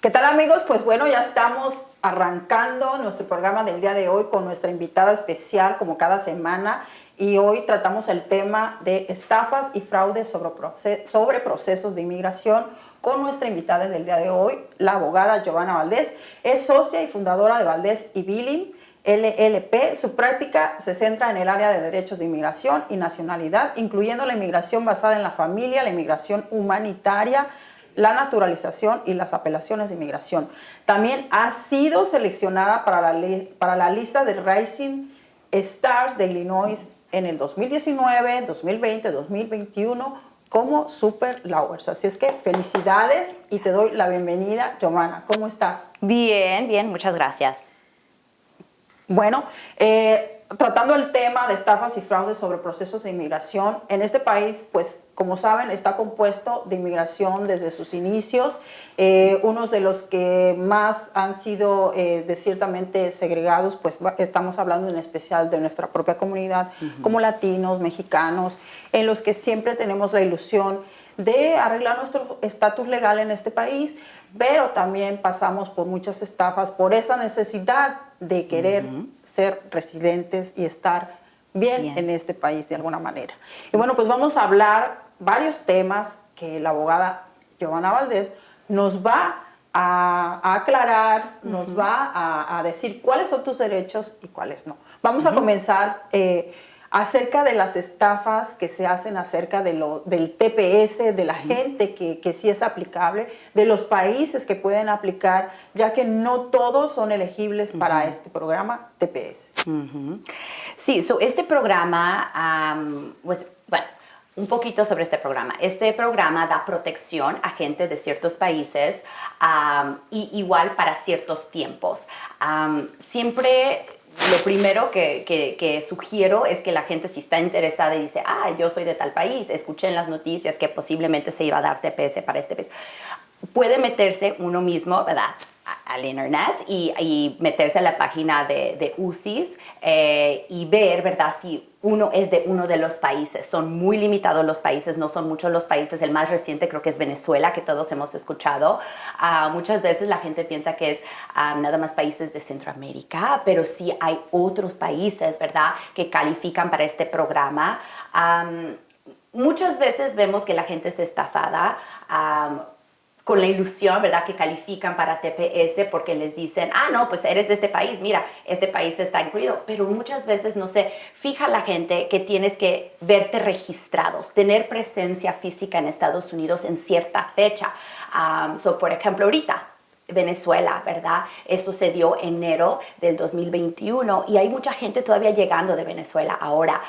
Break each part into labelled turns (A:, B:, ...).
A: ¿Qué tal, amigos? Pues bueno, ya estamos arrancando nuestro programa del día de hoy con nuestra invitada especial como cada semana, y hoy tratamos el tema de estafas y fraudes sobre procesos de inmigración con nuestra invitada del día de hoy, la abogada Giovanna Valdés. Es socia y fundadora de Valdés y Billing LLP. Su práctica se centra en el área de derechos de inmigración y nacionalidad, incluyendo la inmigración basada en la familia, la inmigración humanitaria, la naturalización y las apelaciones de inmigración. También ha sido seleccionada para la lista de Rising Stars de Illinois en el 2019, 2020, 2021 como Super Lawyers. Así es que felicidades y te doy la bienvenida, Giovanna. ¿Cómo estás?
B: Bien, bien, muchas gracias.
A: Bueno, tratando el tema de estafas y fraudes sobre procesos de inmigración, en este país, pues, como saben, está compuesto de inmigración desde sus inicios. Unos de los que más han sido ciertamente segregados, pues estamos hablando en especial de nuestra propia comunidad, como latinos, mexicanos, en los que siempre tenemos la ilusión de arreglar nuestro estatus legal en este país, pero también pasamos por muchas estafas, por esa necesidad de querer ser residentes y estar bien en este país de alguna manera. Y bueno, pues vamos a hablar varios temas que la abogada Giovanna Valdés nos va a aclarar, nos va a decir cuáles son tus derechos y cuáles no. Vamos a comenzar acerca de las estafas que se hacen acerca de del TPS, de la gente que sí es aplicable, de los países que pueden aplicar, ya que no todos son elegibles para este programa TPS.
B: Sí, este programa, pues, bueno, un poquito sobre este programa. Este programa da protección a gente de ciertos países y igual para ciertos tiempos. Siempre lo primero que sugiero es que la gente, si está interesada y dice, yo soy de tal país, escuché en las noticias que posiblemente se iba a dar TPS para este país, puede meterse uno mismo, ¿verdad?, al internet y meterse a la página de UCIS y ver, ¿verdad?, si uno es de uno de los países. Son muy limitados los países, no son muchos los países. El más reciente creo que es Venezuela, que todos hemos escuchado. Muchas veces la gente piensa que es nada más países de Centroamérica, pero sí hay otros países, ¿verdad?, que califican para este programa. Muchas veces vemos que la gente es estafada con la ilusión, ¿verdad?, que califican para TPS porque les dicen, no, pues eres de este país, mira, este país está incluido. Pero muchas veces no se fija la gente que tienes que verte registrados, tener presencia física en Estados Unidos en cierta fecha. Por ejemplo, ahorita, Venezuela, ¿verdad? Eso se dio en enero del 2021 y hay mucha gente todavía llegando de Venezuela ahora.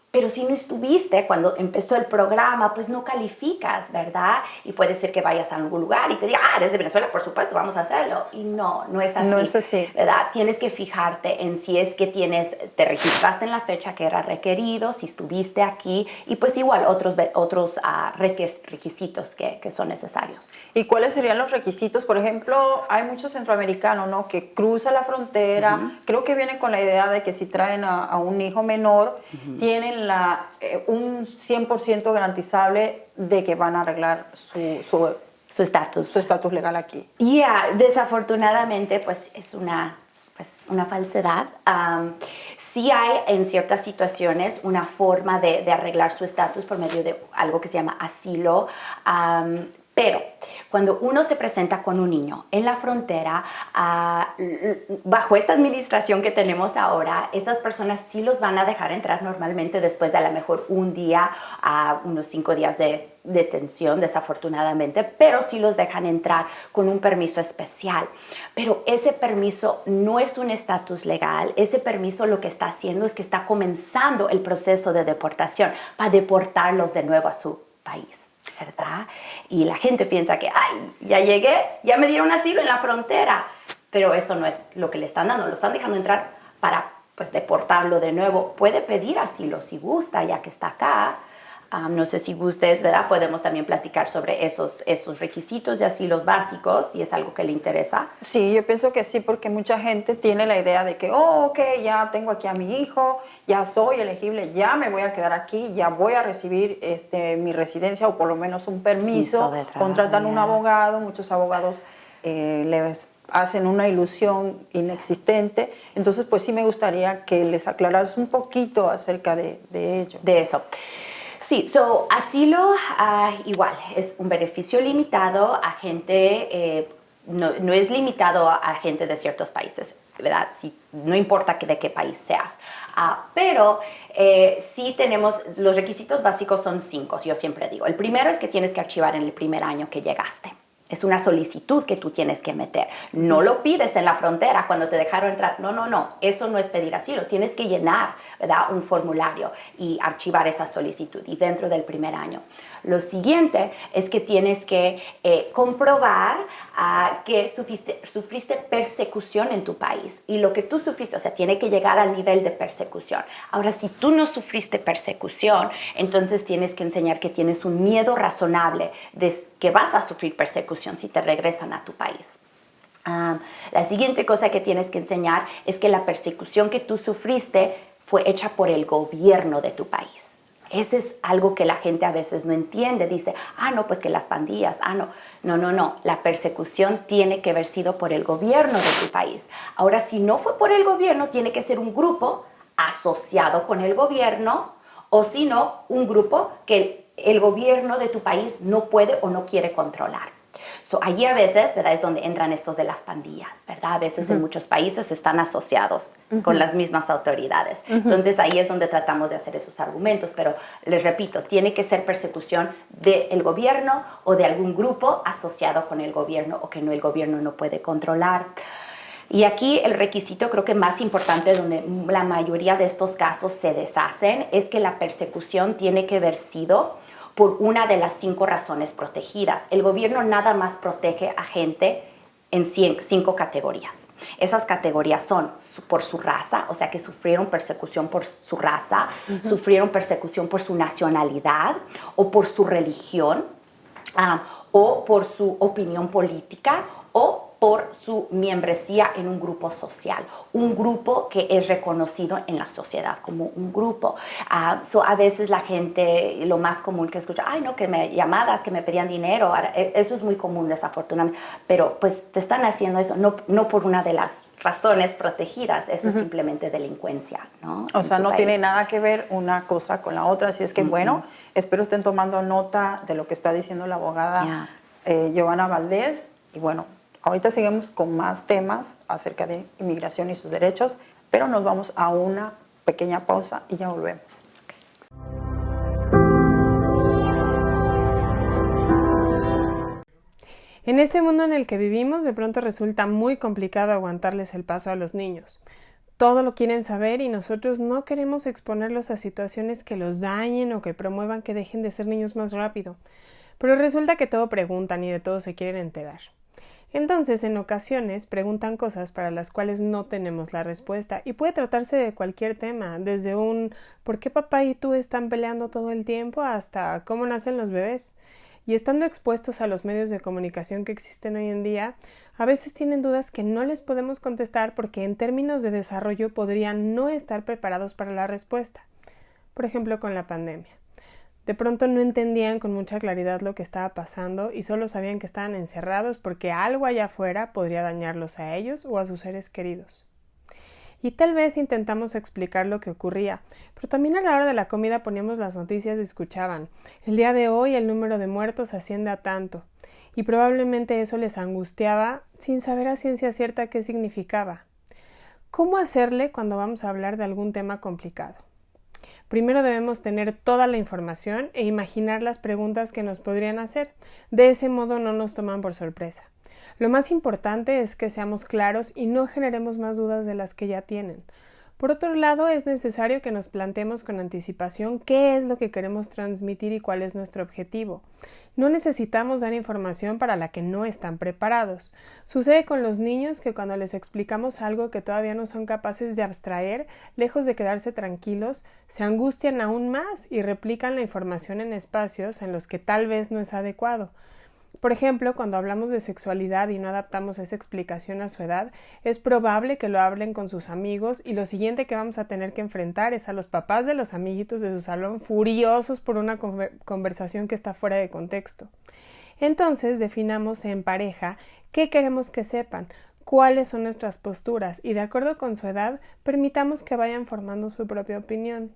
B: Pero si no estuviste cuando empezó el programa, pues no calificas, ¿verdad? Y puede ser que vayas a algún lugar y te diga, eres de Venezuela, por supuesto, vamos a hacerlo. Y no es así.
A: No es así.
B: ¿Verdad? Tienes que fijarte en si es que te registraste en la fecha que era requerido, si estuviste aquí, y pues igual otros requisitos que son necesarios.
A: ¿Y cuáles serían los requisitos? Por ejemplo, hay muchos centroamericanos, ¿no?, que cruzan la frontera. Creo que vienen con la idea de que si traen a un hijo menor, tienen un 100% garantizable de que van a arreglar su estatus legal aquí.
B: Desafortunadamente, pues es una falsedad. Sí hay en ciertas situaciones una forma de arreglar su estatus por medio de algo que se llama asilo, pero cuando uno se presenta con un niño en la frontera, bajo esta administración que tenemos ahora, esas personas sí los van a dejar entrar normalmente después de a lo mejor un día, unos 5 días de detención, desafortunadamente, pero sí los dejan entrar con un permiso especial. Pero ese permiso no es un estatus legal. Ese permiso lo que está haciendo es que está comenzando el proceso de deportación para deportarlos de nuevo a su país, ¿verdad? Y la gente piensa que, ya llegué, ya me dieron asilo en la frontera. Pero eso no es lo que le están dando. Lo están dejando entrar para, pues, deportarlo de nuevo. Puede pedir asilo si gusta, ya que está acá. No sé si gustes, ¿verdad? Podemos también platicar sobre esos requisitos de asilos básicos, si es algo que le interesa.
A: Sí, yo pienso que sí, porque mucha gente tiene la idea de que, ok, ya tengo aquí a mi hijo, ya soy elegible, ya me voy a quedar aquí, ya voy a recibir mi residencia o por lo menos un permiso.
B: De trabajo,
A: contratan un abogado, muchos abogados les hacen una ilusión inexistente. Entonces, pues sí me gustaría que les aclararas un poquito acerca de ello.
B: De eso. Sí, asilo igual, es un beneficio limitado a gente, no es limitado a gente de ciertos países, ¿verdad? No importa de qué país seas. Pero sí tenemos, los requisitos básicos son 5, yo siempre digo. El primero es que tienes que archivar en el primer año que llegaste. Es una solicitud que tú tienes que meter. No lo pides en la frontera cuando te dejaron entrar. No. Eso no es pedir asilo. Tienes que llenar, ¿verdad?, un formulario y archivar esa solicitud y dentro del primer año. Lo siguiente es que tienes que comprobar que sufriste persecución en tu país. Y lo que tú sufriste, o sea, tiene que llegar al nivel de persecución. Ahora, si tú no sufriste persecución, entonces tienes que enseñar que tienes un miedo razonable de que vas a sufrir persecución si te regresan a tu país. La siguiente cosa que tienes que enseñar es que la persecución que tú sufriste fue hecha por el gobierno de tu país. Ese es algo que la gente a veces no entiende. Dice, no, pues que las pandillas, No. La persecución tiene que haber sido por el gobierno de tu país. Ahora, si no fue por el gobierno, tiene que ser un grupo asociado con el gobierno o si no, un grupo que el gobierno de tu país no puede o no quiere controlar. Allí a veces, ¿verdad?, es donde entran estos de las pandillas, ¿verdad? A veces en muchos países están asociados con las mismas autoridades. Entonces ahí es donde tratamos de hacer esos argumentos, pero les repito, tiene que ser persecución del gobierno o de algún grupo asociado con el gobierno o que el gobierno no puede controlar. Y aquí el requisito creo que más importante donde la mayoría de estos casos se deshacen es que la persecución tiene que haber sido por una de las 5 razones protegidas. El gobierno nada más protege a gente en 5 categorías. Esas categorías son por su raza, o sea que sufrieron persecución por su raza, sufrieron persecución por su nacionalidad o por su religión, o por su opinión política o por su membresía en un grupo social, un grupo que es reconocido en la sociedad como un grupo. A veces la gente, lo más común que escucha, que me llamadas, que me pedían dinero, eso es muy común desafortunadamente, pero pues te están haciendo eso, no por una de las razones protegidas, eso es simplemente delincuencia, ¿no?
A: O sea, no tiene nada que ver una cosa con la otra, así es que bueno, espero estén tomando nota de lo que está diciendo la abogada Giovanna Valdés, y bueno, ahorita seguimos con más temas acerca de inmigración y sus derechos, pero nos vamos a una pequeña pausa y ya volvemos.
C: En este mundo en el que vivimos, de pronto resulta muy complicado aguantarles el paso a los niños. Todo lo quieren saber y nosotros no queremos exponerlos a situaciones que los dañen o que promuevan que dejen de ser niños más rápido. Pero resulta que todo preguntan y de todo se quieren enterar. Entonces, en ocasiones, preguntan cosas para las cuales no tenemos la respuesta y puede tratarse de cualquier tema, desde un ¿por qué papá y tú están peleando todo el tiempo? Hasta ¿cómo nacen los bebés? Y estando expuestos a los medios de comunicación que existen hoy en día, a veces tienen dudas que no les podemos contestar porque en términos de desarrollo podrían no estar preparados para la respuesta. Por ejemplo, con la pandemia. De pronto no entendían con mucha claridad lo que estaba pasando y solo sabían que estaban encerrados porque algo allá afuera podría dañarlos a ellos o a sus seres queridos. Y tal vez intentamos explicar lo que ocurría, pero también a la hora de la comida poníamos las noticias y escuchaban: el día de hoy el número de muertos asciende a tanto, y probablemente eso les angustiaba sin saber a ciencia cierta qué significaba. ¿Cómo hacerle cuando vamos a hablar de algún tema complicado? Primero debemos tener toda la información e imaginar las preguntas que nos podrían hacer. De ese modo no nos toman por sorpresa. Lo más importante es que seamos claros y no generemos más dudas de las que ya tienen. Por otro lado, es necesario que nos planteemos con anticipación qué es lo que queremos transmitir y cuál es nuestro objetivo. No necesitamos dar información para la que no están preparados. Sucede con los niños que cuando les explicamos algo que todavía no son capaces de abstraer, lejos de quedarse tranquilos, se angustian aún más y replican la información en espacios en los que tal vez no es adecuado. Por ejemplo, cuando hablamos de sexualidad y no adaptamos esa explicación a su edad, es probable que lo hablen con sus amigos y lo siguiente que vamos a tener que enfrentar es a los papás de los amiguitos de su salón furiosos por una conversación que está fuera de contexto. Entonces definamos en pareja qué queremos que sepan, cuáles son nuestras posturas y de acuerdo con su edad permitamos que vayan formando su propia opinión.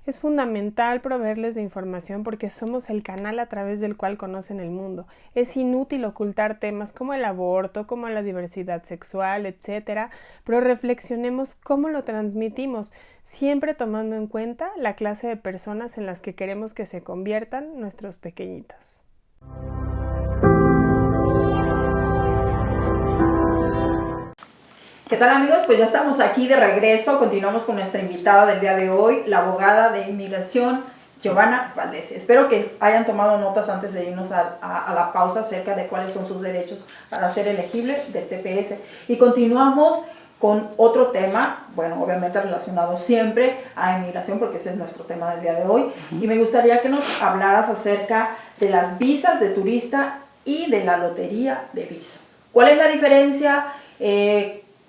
C: Es fundamental proveerles de información porque somos el canal a través del cual conocen el mundo. Es inútil ocultar temas como el aborto, como la diversidad sexual, etc., pero reflexionemos cómo lo transmitimos, siempre tomando en cuenta la clase de personas en las que queremos que se conviertan nuestros pequeñitos.
A: ¿Qué tal, amigos? Pues ya estamos aquí de regreso. Continuamos con nuestra invitada del día de hoy, la abogada de inmigración, Giovanna Valdés. Espero que hayan tomado notas antes de irnos a la pausa acerca de cuáles son sus derechos para ser elegible del TPS. Y continuamos con otro tema, bueno, obviamente relacionado siempre a inmigración, porque ese es nuestro tema del día de hoy. Y me gustaría que nos hablaras acerca de las visas de turista y de la lotería de visas. ¿Cuál es la diferencia?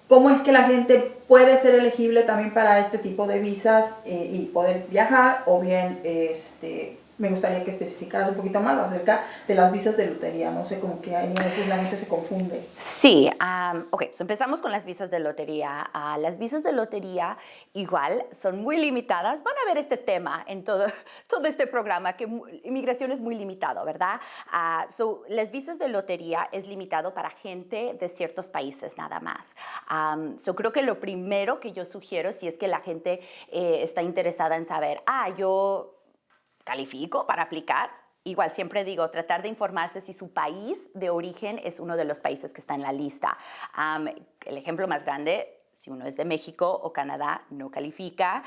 A: ¿Cómo es que la gente puede ser elegible también para este tipo de visas y poder viajar? O bien, me gustaría que especificaras un poquito más acerca de las visas de lotería. No sé, como que ahí a veces la gente se confunde.
B: Sí, ok, so empezamos con las visas de lotería. Las visas de lotería igual son muy limitadas. Van a ver este tema en todo este programa, que inmigración es muy limitado, ¿verdad? Las visas de lotería es limitado para gente de ciertos países nada más. Creo que lo primero que yo sugiero, si es que la gente está interesada en saber, yo califico para aplicar, igual siempre digo, tratar de informarse si su país de origen es uno de los países que está en la lista. El ejemplo más grande, si uno es de México o Canadá, no califica.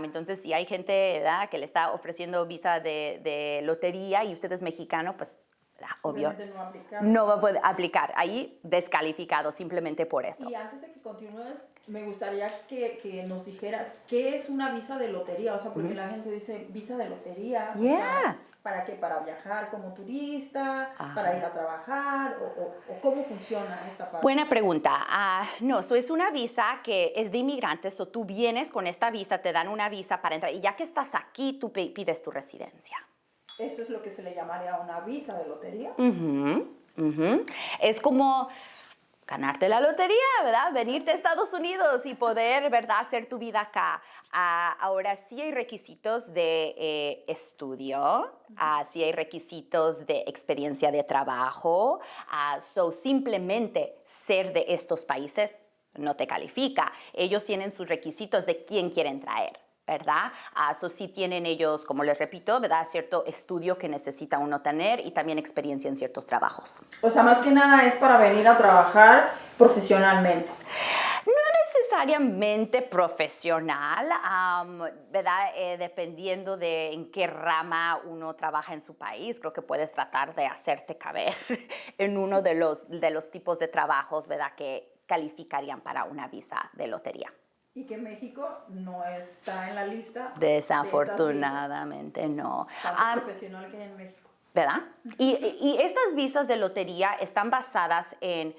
B: Entonces, si hay gente, ¿verdad?, que le está ofreciendo visa de lotería y usted es mexicano, pues obvio, no va a poder aplicar. Ahí descalificado simplemente por eso.
A: Y antes de que continúes, me gustaría que nos dijeras qué es una visa de lotería. O sea, porque la gente dice visa de lotería.
B: Yeah.
A: O sea, ¿para qué? ¿Para viajar como turista? ¿Para ir a trabajar? ¿O cómo funciona esta parte?
B: Buena pregunta. No, es una visa que es de inmigrantes. Tú vienes con esta visa, te dan una visa para entrar. Y ya que estás aquí, tú pides tu residencia.
A: ¿Eso es lo que se le llamaría una visa de lotería?
B: Es como ganarte la lotería, ¿verdad? Venirte a Estados Unidos y poder, ¿verdad?, hacer tu vida acá. Ahora sí hay requisitos de estudio, sí hay requisitos de experiencia de trabajo. Simplemente ser de estos países no te califica. Ellos tienen sus requisitos de quién quieren traer, ¿verdad? Sí tienen ellos, como les repito, ¿verdad?, cierto estudio que necesita uno tener y también experiencia en ciertos trabajos.
A: O sea, más que nada es para venir a trabajar profesionalmente.
B: No necesariamente profesional, ¿verdad? Dependiendo de en qué rama uno trabaja en su país, creo que puedes tratar de hacerte caber en uno de los tipos de trabajos, ¿verdad?, que calificarían para una visa de lotería.
A: Y que México no está en la lista.
B: Desafortunadamente no.
A: Tanto profesional que en México.
B: ¿Verdad? Y estas visas de lotería están basadas en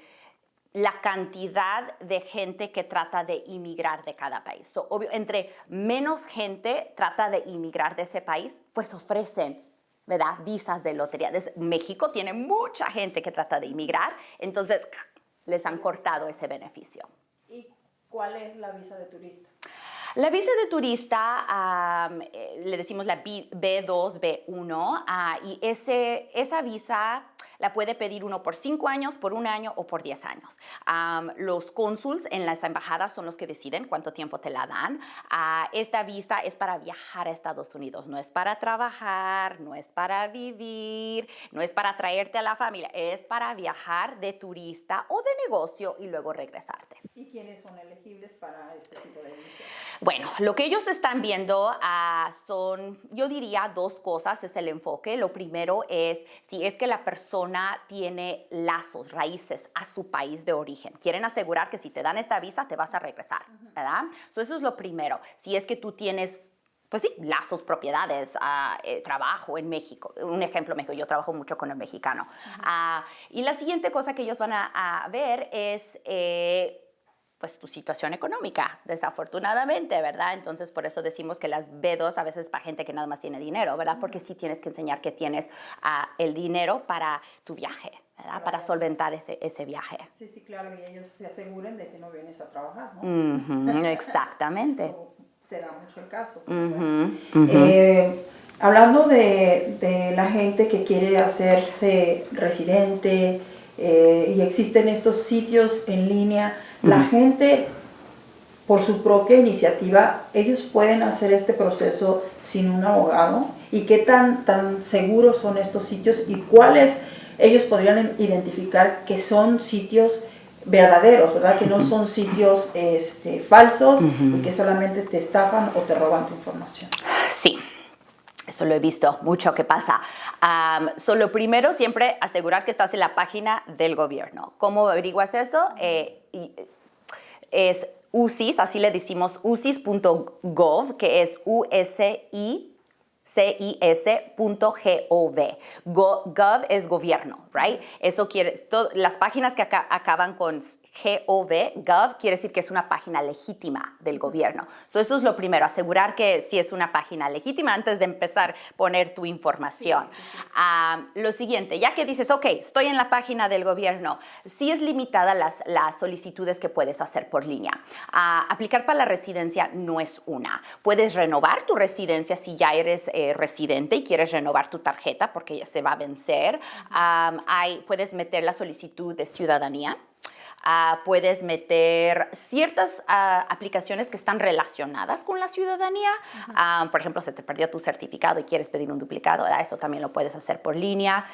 B: la cantidad de gente que trata de inmigrar de cada país. Obvio, entre menos gente trata de inmigrar de ese país, pues ofrecen, ¿verdad?, visas de lotería. México tiene mucha gente que trata de inmigrar, entonces les han cortado ese beneficio.
A: ¿Y cuál es la visa de turista?
B: La visa de turista, le decimos la B2, B1, y esa visa la puede pedir uno por 5 años, por 1 año o por 10 años. Los cónsuls en las embajadas son los que deciden cuánto tiempo te la dan. Esta visa es para viajar a Estados Unidos, no es para trabajar, no es para vivir, no es para traerte a la familia, es para viajar de turista o de negocio y luego regresarte.
A: ¿Y quiénes son elegibles para este tipo de visa?
B: Bueno, lo que ellos están viendo son, yo diría, 2 cosas, es el enfoque. Lo primero es si es que la persona tiene lazos, raíces a su país de origen. Quieren asegurar que si te dan esta visa te vas a regresar, ¿verdad? Eso es lo primero. Si es que tú tienes, pues sí, lazos, propiedades, trabajo en México. Un ejemplo, México, yo trabajo mucho con el mexicano. Y la siguiente cosa que ellos van a ver es pues tu situación económica, desafortunadamente, ¿verdad? Entonces, por eso decimos que las B2 a veces para gente que nada más tiene dinero, ¿verdad? Porque sí tienes que enseñar que tienes el dinero para tu viaje, ¿verdad? Claro. Para solventar ese viaje.
A: Sí, sí, claro, y ellos se aseguren de que no vienes a trabajar, ¿no?
B: Exactamente.
A: Se da mucho el caso.
B: Hablando
A: de la gente que quiere hacerse residente y existen estos sitios en línea, la gente por su propia iniciativa, ellos pueden hacer este proceso sin un abogado. ¿Y qué tan seguros son estos sitios y cuáles ellos podrían identificar que son sitios verdaderos, ¿verdad? Que no son sitios falsos y que solamente te estafan o te roban tu información?
B: Sí. Esto lo he visto mucho que pasa. Lo primero, siempre asegurar que estás en la página del gobierno. ¿Cómo averiguas eso? Es UCIS, así le decimos ucis.gov, que es ucis.gov. Gov es gobierno, right? Eso quiere, las páginas que acaban con gov quiere decir que es una página legítima del gobierno. Eso es lo primero, asegurar que sí es una página legítima antes de empezar a poner tu información. Sí. Lo siguiente, ya que dices, ok, estoy en la página del gobierno, sí es limitada las solicitudes que puedes hacer por línea. Aplicar para la residencia no es una. Puedes renovar tu residencia si ya eres residente y quieres renovar tu tarjeta porque ya se va a vencer. Puedes meter la solicitud de ciudadanía. Puedes meter ciertas aplicaciones que están relacionadas con la ciudadanía. Por ejemplo, se te perdió tu certificado y quieres pedir un duplicado, eso también lo puedes hacer por línea.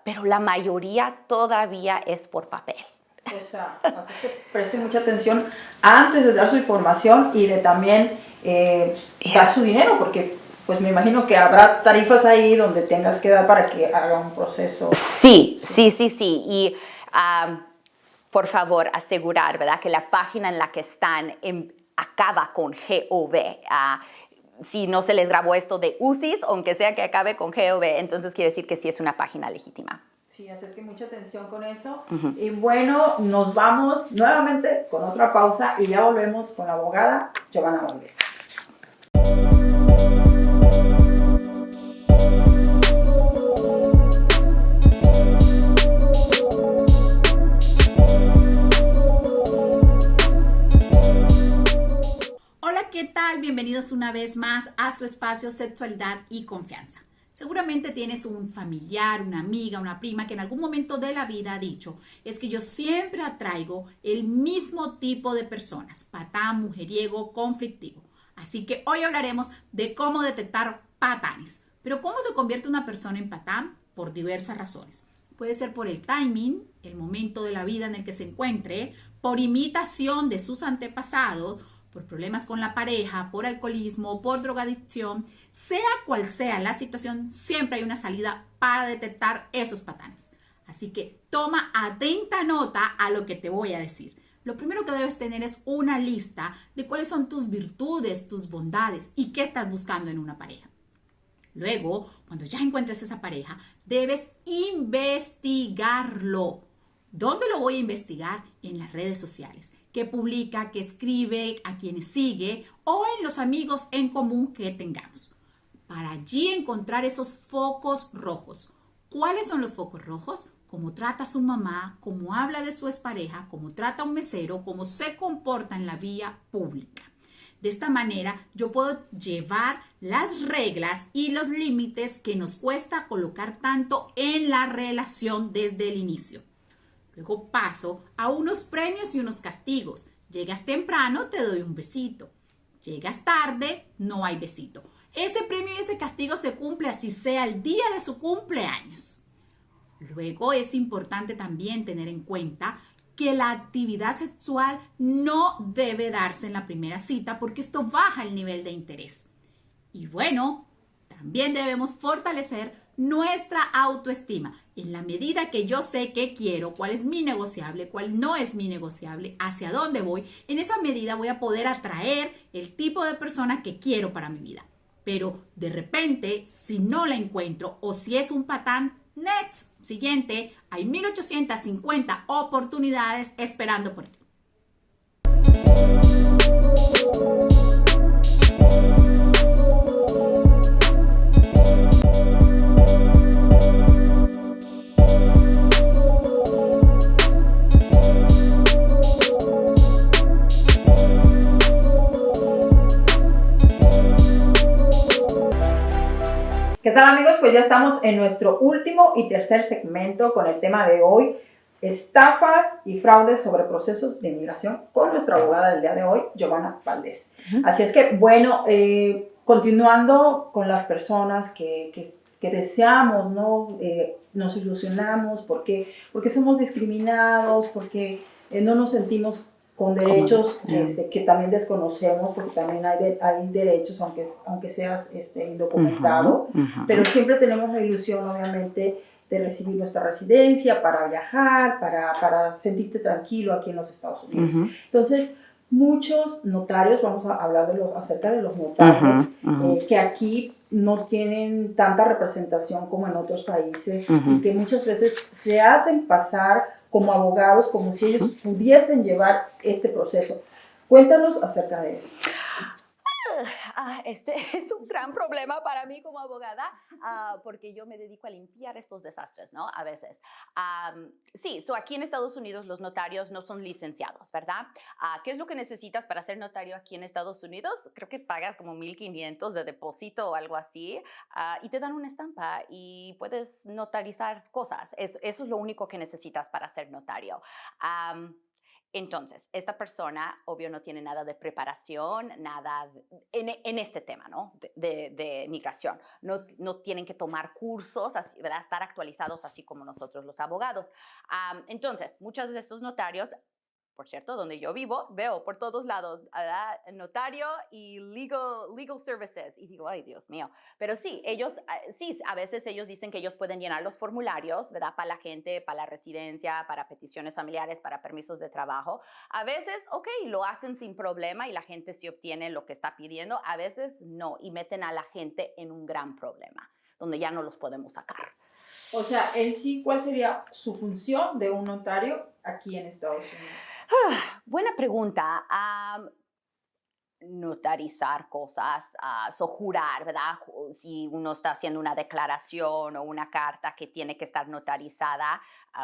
B: Pero la mayoría todavía es por papel.
A: O sea, así que presten mucha atención antes de dar su información y de también dar su dinero, porque pues me imagino que habrá tarifas ahí donde tengas que dar para que haga un proceso.
B: Sí. Y por favor, asegurar, ¿verdad?, que la página en la que están acaba con GOV. Si no se les grabó esto de UCIS, aunque sea que acabe con GOV, entonces quiere decir que sí es una página legítima.
A: Sí, así es que mucha atención con eso. Y bueno, nos vamos nuevamente con otra pausa y ya volvemos con la abogada Giovanna Valdés.
D: ¿Qué tal? Bienvenidos una vez más a su espacio Sexualidad y Confianza. Seguramente tienes un familiar, una amiga, una prima que en algún momento de la vida ha dicho, es que yo siempre atraigo el mismo tipo de personas, patán, mujeriego, conflictivo. Así que hoy hablaremos de cómo detectar patanes. Pero ¿cómo se convierte una persona en patán? Por diversas razones. Puede ser por el timing, el momento de la vida en el que se encuentre, por imitación de sus antepasados, por problemas con la pareja, por alcoholismo, por drogadicción, sea cual sea la situación, siempre hay una salida para detectar esos patanes. Así que toma atenta nota a lo que te voy a decir. Lo primero que debes tener es una lista de cuáles son tus virtudes, tus bondades y qué estás buscando en una pareja. Luego, cuando ya encuentres esa pareja, debes investigarlo. ¿Dónde lo voy a investigar? En las redes sociales. Que publica, que escribe, a quienes sigue o en los amigos en común que tengamos. Para allí encontrar esos focos rojos. ¿Cuáles son los focos rojos? Cómo trata a su mamá, cómo habla de su expareja, cómo trata a un mesero, cómo se comporta en la vía pública. De esta manera yo puedo llevar las reglas y los límites que nos cuesta colocar tanto en la relación desde el inicio. Luego paso a unos premios y unos castigos. Llegas temprano, te doy un besito. Llegas tarde, no hay besito. Ese premio y ese castigo se cumple así sea el día de su cumpleaños. Luego es importante también tener en cuenta que la actividad sexual no debe darse en la primera cita porque esto baja el nivel de interés. Y bueno, también debemos fortalecer nuestra autoestima. En la medida que yo sé qué quiero, cuál es mi negociable, cuál no es mi negociable, hacia dónde voy, en esa medida voy a poder atraer el tipo de persona que quiero para mi vida. Pero de repente, si no la encuentro o si es un patán, next, siguiente, hay 1850 oportunidades esperando por ti.
A: ¿Qué tal, amigos? Pues ya estamos en nuestro último y tercer segmento con el tema de hoy, estafas y fraudes sobre procesos de inmigración, con nuestra abogada del día de hoy, Giovanna Valdés. Así es que, bueno, continuando con las personas que deseamos, ¿no? Nos ilusionamos porque somos discriminados, porque no nos sentimos con derechos que también desconocemos, porque también hay derechos, aunque seas indocumentado, pero siempre tenemos la ilusión, obviamente, de recibir nuestra residencia, para viajar, para sentirte tranquilo aquí en los Estados Unidos. Entonces, muchos notarios, vamos a hablar acerca de los notarios, que aquí no tienen tanta representación como en otros países, y que muchas veces se hacen pasar como abogados, como si ellos pudiesen llevar este proceso. Cuéntanos acerca de eso.
B: Este es un gran problema para mí como abogada, porque yo me dedico a limpiar estos desastres, ¿no? A veces. Sí, aquí en Estados Unidos los notarios no son licenciados, ¿verdad? ¿Qué es lo que necesitas para ser notario aquí en Estados Unidos? Creo que pagas como $1,500 de depósito o algo así, y te dan una estampa y puedes notarizar cosas. Eso es lo único que necesitas para ser notario. Entonces, esta persona, obvio, no tiene nada de preparación, nada en este tema, ¿no? De migración. No tienen que tomar cursos, así, ¿verdad? Estar actualizados así como nosotros los abogados. Entonces, muchos de estos notarios, por cierto, donde yo vivo, veo por todos lados, ¿verdad? Notario y legal services. Y digo, ay, Dios mío. Pero sí, sí, a veces ellos dicen que ellos pueden llenar los formularios, ¿verdad? Para la gente, para la residencia, para peticiones familiares, para permisos de trabajo. A veces, ok, lo hacen sin problema y la gente sí obtiene lo que está pidiendo. A veces no, y meten a la gente en un gran problema, donde ya no los podemos sacar.
A: O sea, en sí, ¿cuál sería su función de un notario aquí en Estados Unidos?
B: Buena pregunta. Notarizar cosas, jurar, ¿verdad? Si uno está haciendo una declaración o una carta que tiene que estar notarizada,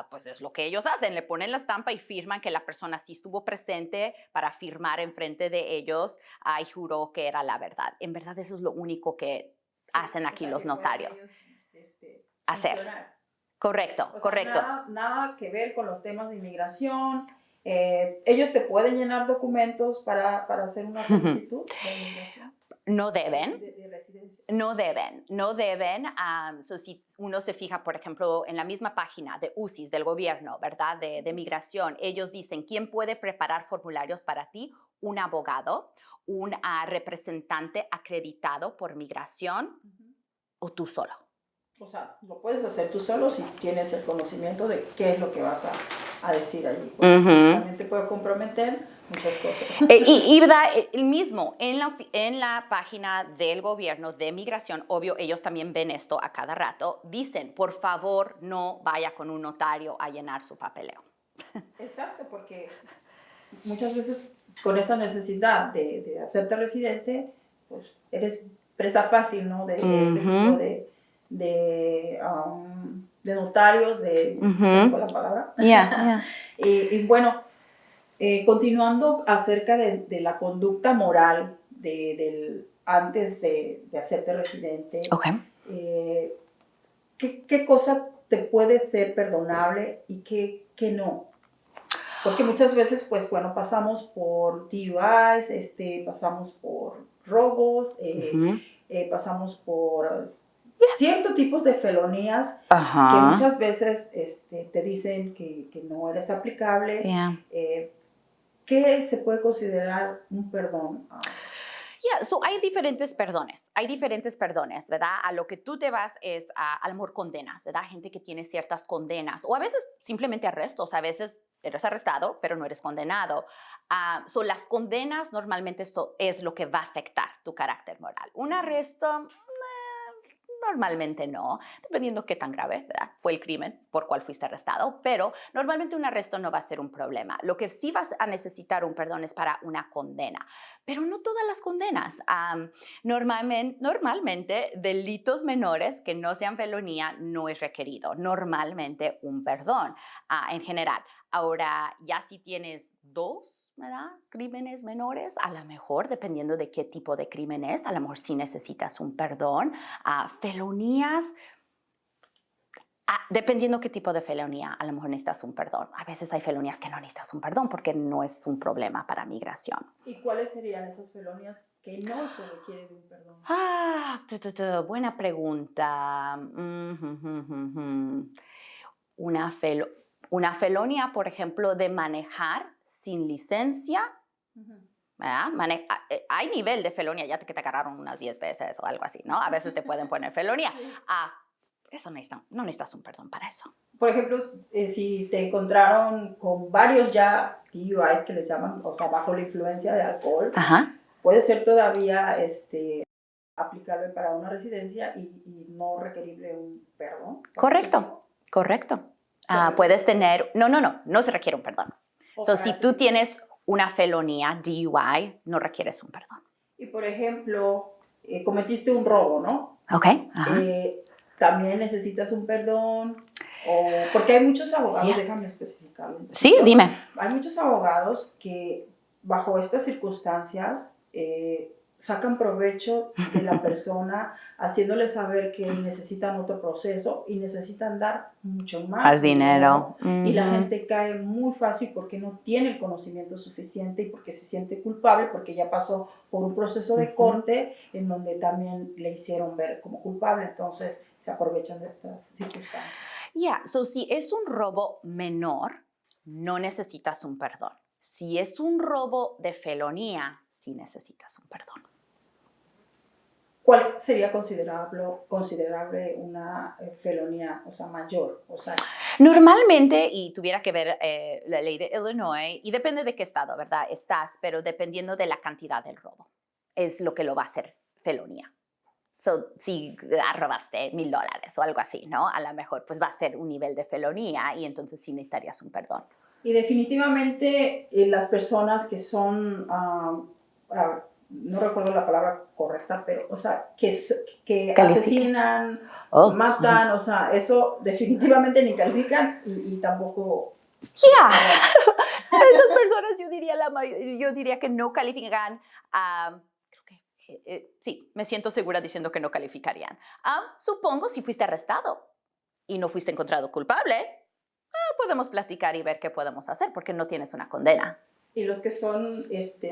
B: pues es lo que ellos hacen. Le ponen la estampa y firman que la persona sí estuvo presente para firmar enfrente de ellos y juró que era la verdad. En verdad, eso es lo único que hacen aquí los notarios. Hacer. Correcto, correcto.
A: Nada que ver con los temas de inmigración. ¿Ellos te pueden llenar documentos para hacer una solicitud de inmigración?
B: No deben.
A: De residencia.
B: No deben. Si uno se fija, por ejemplo, en la misma página de UCIS, del gobierno, ¿verdad? De migración, ellos dicen, ¿quién puede preparar formularios para ti? Un abogado, un representante acreditado por migración o tú solo.
A: O sea, lo puedes hacer tú solo si tienes el conocimiento de qué es lo que vas a decir allí. También te puede comprometer muchas cosas.
B: Y ¿verdad? El mismo, en la página del gobierno de migración, obvio, ellos también ven esto a cada rato, dicen, por favor, no vaya con un notario a llenar su papeleo.
A: Exacto, porque muchas veces con esa necesidad de hacerte residente, pues eres presa fácil, ¿no? De este tipo de notarios, ¿cuál es la palabra? Y bueno, continuando acerca de la conducta moral antes de hacerte residente, ¿qué cosa te puede ser perdonable y qué no? Porque muchas veces, pues bueno, pasamos por DUIs, pasamos por robos, pasamos por ciertos tipos de felonías que muchas veces te dicen que no eres aplicable. ¿Qué se puede considerar un perdón?
B: Hay diferentes perdones, ¿verdad? A lo que tú te vas es a lo mejor condenas, ¿verdad? Gente que tiene ciertas condenas o a veces simplemente arrestos, a veces eres arrestado pero no eres condenado. Las condenas normalmente esto es lo que va a afectar tu carácter moral. Un arresto normalmente no, dependiendo qué tan grave, ¿verdad?, fue el crimen por cual fuiste arrestado, pero normalmente un arresto no va a ser un problema. Lo que sí vas a necesitar un perdón es para una condena, pero no todas las condenas. Normalmente, delitos menores que no sean felonía no es requerido. Normalmente un perdón en general. Ahora, ya si tienes 2, ¿verdad?, crímenes menores, a lo mejor, dependiendo de qué tipo de crimen es, a lo mejor sí necesitas un perdón. Felonías, dependiendo qué tipo de felonía, a lo mejor necesitas un perdón. A veces hay felonías que no necesitas un perdón porque no es un problema para migración.
A: ¿Y cuáles serían esas felonías que no se requiere de un perdón?
B: Buena pregunta. Una felonía, por ejemplo, de manejar sin licencia. ¿Verdad? Hay nivel de felonía, ya que te agarraron unas 10 veces o algo así, ¿no? A veces te pueden poner felonía. Eso no necesitas un perdón para eso.
A: Por ejemplo, si te encontraron con varios ya DUIs que les llaman, o sea, bajo la influencia de alcohol,
B: Ajá.
A: puede ser todavía aplicable para una residencia y no requerible un perdón.
B: Correcto. Puedes tener... No se requiere un perdón. Si tú tienes una felonía, DUI, no requieres un perdón.
A: Y por ejemplo, cometiste un robo, ¿no?
B: Ok.
A: También necesitas un perdón, porque hay muchos abogados, déjame especificarlo.
B: Sí, dime.
A: Hay muchos abogados que bajo estas circunstancias sacan provecho de la persona, haciéndole saber que necesitan otro proceso y necesitan dar mucho más
B: dinero.
A: Y la gente cae muy fácil porque no tiene el conocimiento suficiente y porque se siente culpable, porque ya pasó por un proceso de corte en donde también le hicieron ver como culpable, entonces se aprovechan de estas circunstancias.
B: Si es un robo menor, no necesitas un perdón. Si es un robo de felonía, sí necesitas un perdón.
A: ¿Cuál sería considerable una felonía, o sea, mayor? O sea,
B: normalmente, y tuviera que ver la ley de Illinois, y depende de qué estado, ¿verdad?, pero dependiendo de la cantidad del robo, es lo que lo va a hacer felonía. Si robaste $1,000 o algo así, ¿no?, a lo mejor pues va a ser un nivel de felonía y entonces sí necesitarías un perdón.
A: Y definitivamente las personas que son, no recuerdo la palabra correcta, pero, o sea, que asesinan, matan, o sea, eso definitivamente ni califican y tampoco...
B: Esas personas yo diría que no califican. Sí, me siento segura diciendo que no calificarían. Supongo si fuiste arrestado y no fuiste encontrado culpable, podemos platicar y ver qué podemos hacer porque no tienes una condena.
A: Y los que son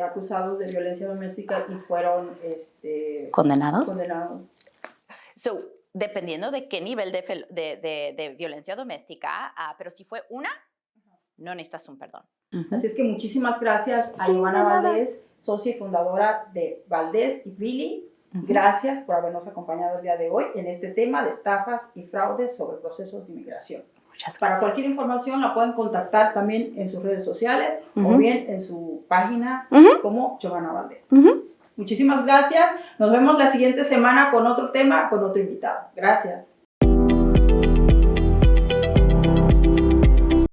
A: acusados de violencia doméstica y fueron
B: condenados. Dependiendo de qué nivel de violencia doméstica, pero si fue una, no necesitas un perdón.
A: Así es que muchísimas gracias a Giovanna Valdés, socia y fundadora de Valdés y Billy. Gracias por habernos acompañado el día de hoy en este tema de estafas y fraudes sobre procesos de inmigración.
B: Muchas gracias.
A: Para cualquier información la pueden contactar también en sus redes sociales o bien en su página como Giovanna Valdés. Muchísimas gracias. Nos vemos la siguiente semana con otro tema, con otro invitado. Gracias.